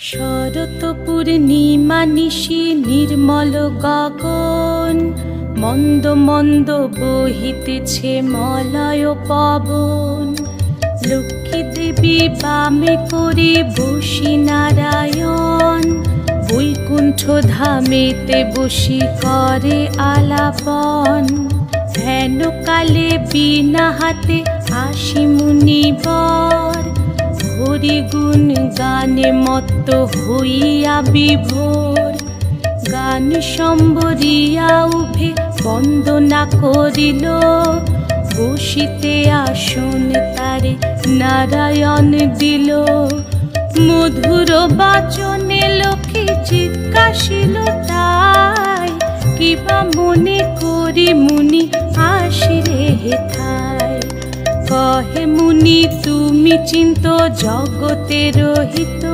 শরৎ পূর্ণিমা নিশি নির্মল গগন, মন্দ মন্দ বহিতেছে মলয় পবন। লক্ষ্মী দেবী বামে করে বসি নারায়ণ, বৈকুণ্ঠ ধামেতে বসি করে আলাপন। হেন কালে বিনা হাতে আসি মুনিবর, হরি গুণ গানে মত্ত হইয়া বিভোর। গান সম্বরিয়া উভে বন্দনা করিল, বসিতে আসন তারে নারায়ণ দিল। মধুর বাচনে লক্ষ্মী জিজ্ঞাসিল তাই, কিবা মনে করি মুনি আসিরে হেথায়। কহে মুনি তুমি চিন্ত জগতের হিত,